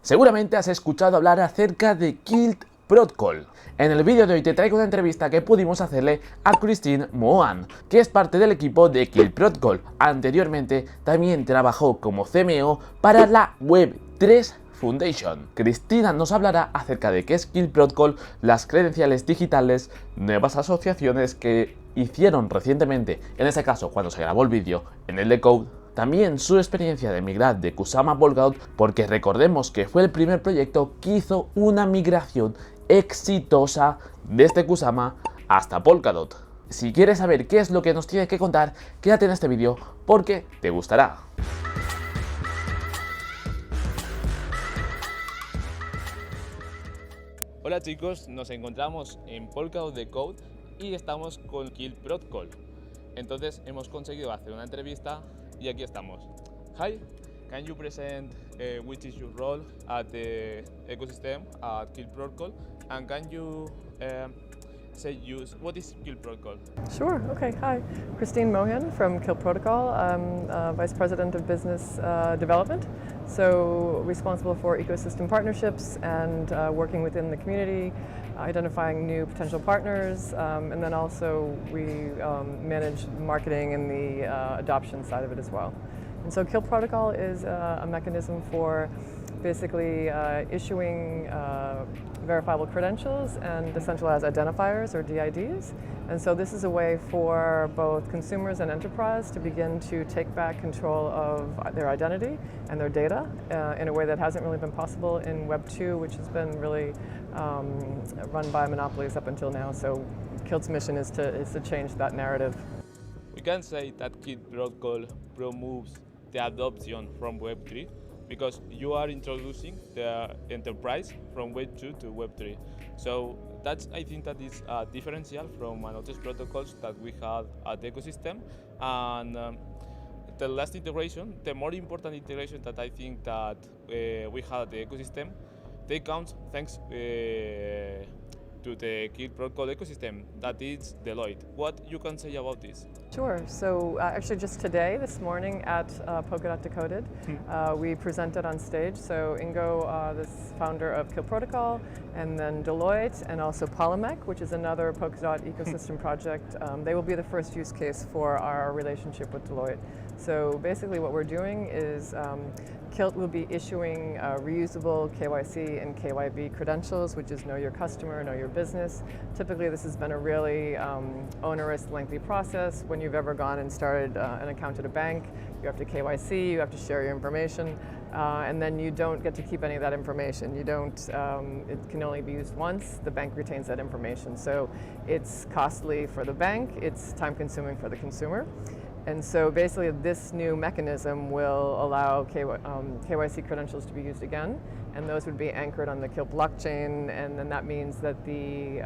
Seguramente has escuchado hablar acerca de Kilt PROTCOL. En el vídeo de hoy te traigo una entrevista que pudimos hacerle a Christine MOHAN, que es parte del equipo de Kilt PROTCOL. Anteriormente también trabajó como CMO para la Web3 Foundation. Cristina nos hablará acerca de qué es Kilt PROTCOL, las credenciales digitales, nuevas asociaciones que hicieron recientemente, en este caso cuando se grabó el vídeo en el Decode, también su experiencia de migrar de Kusama a POLKADOT, porque recordemos que fue el primer proyecto que hizo una migración exitosa desde Kusama hasta POLKADOT. Si quieres saber qué es lo que nos tiene que contar, quédate en este vídeo porque te gustará. Hola chicos, nos encontramos en POLKADOT Decode y estamos con Kilt PROTCOL. Entonces hemos conseguido hacer una entrevista y aquí estamos. Hi, can you present which is your role at the ecosystem at Kilt PROTCOL, and can you what is Kilt PROTCOL? Sure, okay, hi. Christine Mohan from Kilt PROTCOL. I'm Vice President of Business Development, so responsible for ecosystem partnerships and working within the community, identifying new potential partners, and then also we manage marketing and the adoption side of it as well. And so Kilt PROTCOL is a mechanism for basically issuing verifiable credentials and decentralized identifiers, or DIDs. And so this is a way for both consumers and enterprise to begin to take back control of their identity and their data in a way that hasn't really been possible in Web 2, which has been really run by monopolies up until now. So Kilt's mission is to change that narrative. We can say that Kilt PROTCOL promoves the adoption from Web 3 because you are introducing the enterprise from Web 2 to Web 3. So I think that is a differential from other protocols that we have at the ecosystem. And the last integration, the more important integration that I think that we have at the ecosystem, they count thanks to the Kilt PROTCOL ecosystem, that is DELOITTE. What you can say about this? Sure. So actually just today, this morning at POLKADOT Decoded, we presented on stage. So Ingo, this founder of Kilt PROTCOL, and then DELOITTE, and also POLIMEC, which is another POLKADOT ecosystem project. They will be the first use case for our relationship with DELOITTE. So basically what we're doing is Kilt will be issuing reusable KYC and KYB credentials, which is know your customer, know your business. Typically this has been a really onerous, lengthy process. When you've ever gone and started an account at a bank, you have to KYC, you have to share your information, and then you don't get to keep any of that information. You don't, it can only be used once. The bank retains that information. So it's costly for the bank, it's time consuming for the consumer. And so basically this new mechanism will allow KYC credentials to be used again, and those would be anchored on the Kilt blockchain, and then that means that the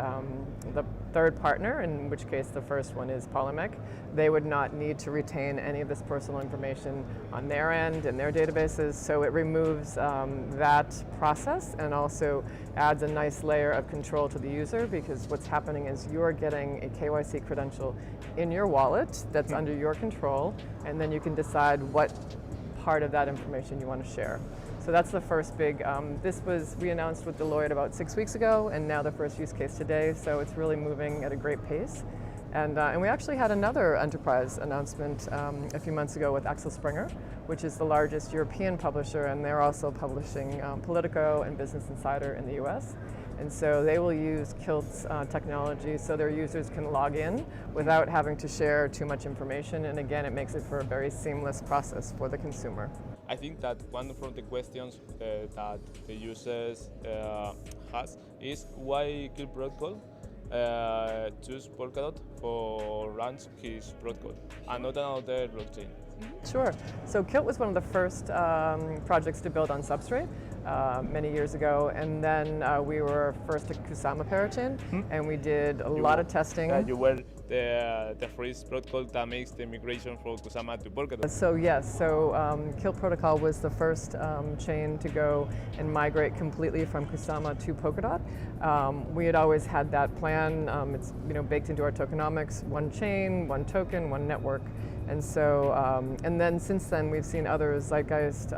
third partner, in which case the first one is POLIMEC, they would not need to retain any of this personal information on their end in their databases, so it removes that process and also adds a nice layer of control to the user, because what's happening is you're getting a KYC credential in your wallet that's under your control, and then you can decide what part of that information you want to share. So that's the first big, this was re-announced with DELOITTE about 6 weeks ago, and now the first use case today, so it's really moving at a great pace. And we actually had another enterprise announcement a few months ago with Axel Springer, which is the largest European publisher, and they're also publishing Politico and Business Insider in the US. And so they will use Kilt's technology so their users can log in without having to share too much information. And again, it makes it for a very seamless process for the consumer. I think that one of the questions that the users has is why Kilt PROTCOL choose POLKADOT for launch his protocol and not another blockchain. Sure. So Kilt was one of the first projects to build on Substrate many years ago, and then we were first to Kusama parachain, and we did a lot of testing. You were the first protocol that makes the migration from Kusama to POLKADOT. So yes, so Kilt PROTCOL was the first chain to go and migrate completely from Kusama to POLKADOT. We had always had that plan. It's baked into our tokenomics: one chain, one token, one network. And so, and then since then we've seen others, Zeitgeist,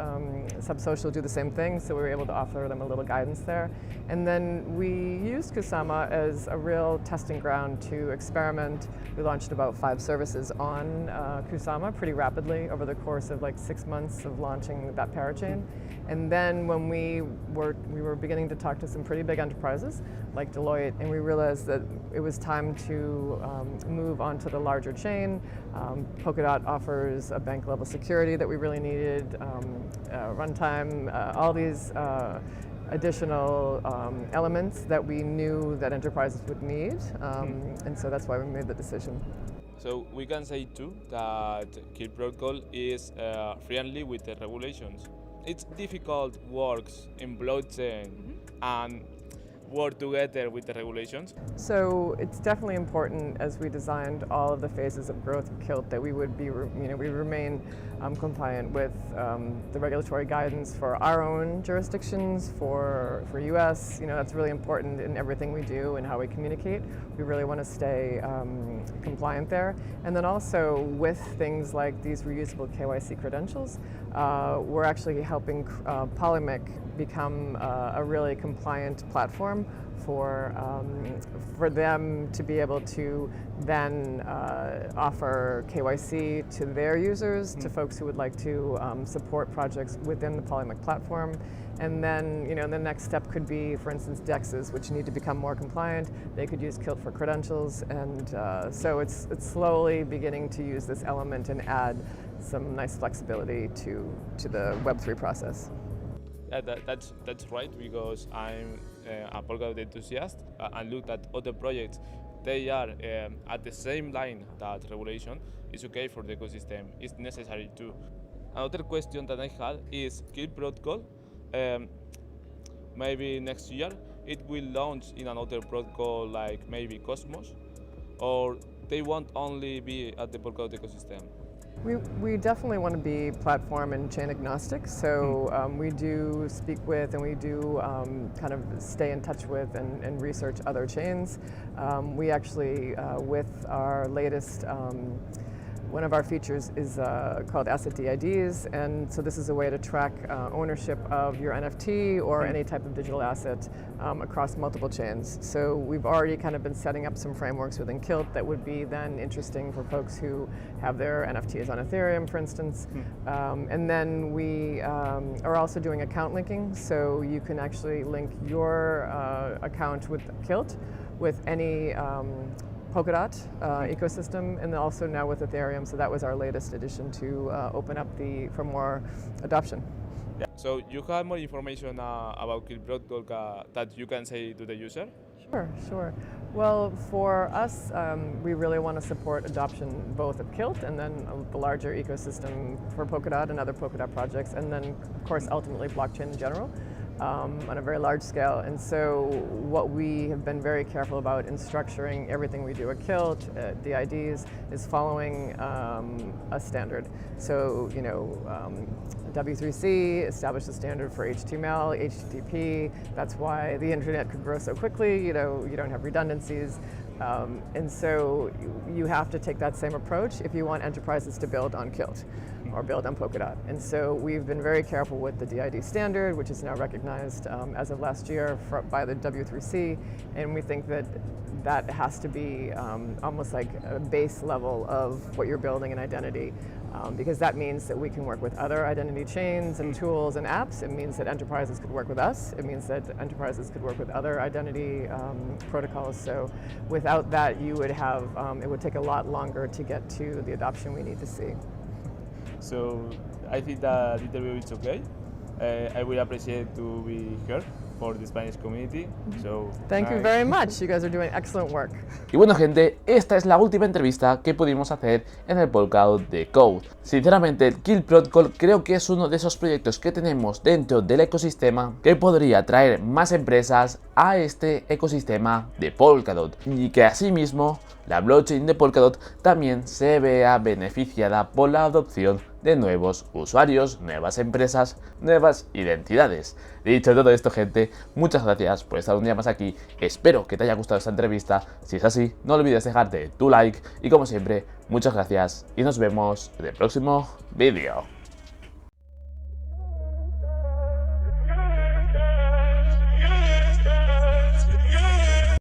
Subsocial do the same thing. So so we were able to offer them a little guidance there. And then we used Kusama as a real testing ground to experiment. We launched about 5 services on Kusama pretty rapidly over the course of like 6 months of launching that parachain. And then when we were beginning to talk to some pretty big enterprises like Deloitte, and we realized that it was time to move on to the larger chain. Polkadot offers a bank level security that we really needed, runtime, all these additional elements that we knew that enterprises would need, and so that's why we made the decision. So we can say too that Kilt Protocol is friendly with the regulations. It's difficult works in blockchain and work together with the regulations. So it's definitely important as we designed all of the phases of growth of Kilt that we would be, we remain compliant with the regulatory guidance for our own jurisdictions, for US. That's really important in everything we do and how we communicate. We really want to stay compliant there. And then also with things like these reusable KYC credentials, we're actually helping POLIMEC become a really compliant platform for them to be able to then offer KYC to their users, to folks who would like to support projects within the POLIMEC platform. And then, the next step could be, for instance, DEXs, which need to become more compliant. They could use Kilt for credentials, and so it's slowly beginning to use this element and add some nice flexibility to the Web3 process. Yeah, that's right, because I'm a Polkadot enthusiast and looked at other projects. They are at the same line that regulation is okay for the ecosystem. It's necessary too. Another question that I had is Kilt Protocol. Maybe next year it will launch in another protocol like maybe Cosmos, or they won't only be at the Polkadot ecosystem? We definitely want to be platform and chain agnostic, so we do speak with and we do kind of stay in touch with and research other chains. We actually, with our latest one of our features is called asset DIDs, and so this is a way to track ownership of your NFT or any type of digital asset across multiple chains. So we've already kind of been setting up some frameworks within Kilt that would be then interesting for folks who have their NFTs on Ethereum, for instance. And then we are also doing account linking, so you can actually link your account with Kilt with any Polkadot ecosystem, and then also now with Ethereum. So that was our latest addition to open up for more adoption. Yeah. So you have more information about Kilt Protocol that you can say to the user? Sure. Well, for us, we really want to support adoption both of Kilt and then the larger ecosystem for Polkadot and other Polkadot projects, and then of course ultimately blockchain in general. On a very large scale. And so what we have been very careful about in structuring everything we do at Kilt, DIDs, is following a standard. So, W3C established a standard for HTML, HTTP. That's why the internet could grow so quickly. You don't have redundancies. And so you have to take that same approach if you want enterprises to build on Kilt or build on Polkadot. And so we've been very careful with the DID standard, which is now recognized as of last year by the W3C, and we think that that has to be almost like a base level of what you're building in identity, because that means that we can work with other identity chains and tools and apps. It means that enterprises could work with us. It means that enterprises could work with other identity protocols. So without that, you would have, it would take a lot longer to get to the adoption we need to see. So I think that interview is okay. I will appreciate to be here for the Spanish community. So thank you very much. You guys are doing excellent work. Y bueno, gente, esta es la última entrevista que pudimos hacer en el Polkadot de Code. Sinceramente, el Kilt Protocol creo que es uno de esos proyectos que tenemos dentro del ecosistema que podría traer más empresas a este ecosistema de Polkadot, y que asimismo la blockchain de Polkadot también se vea beneficiada por la adopción de nuevos usuarios, nuevas empresas, nuevas identidades. Dicho todo esto, gente, muchas gracias por estar un día más aquí. Espero que te haya gustado esta entrevista. Si es así, no olvides dejarte tu like y, como siempre, muchas gracias y nos vemos en el próximo vídeo.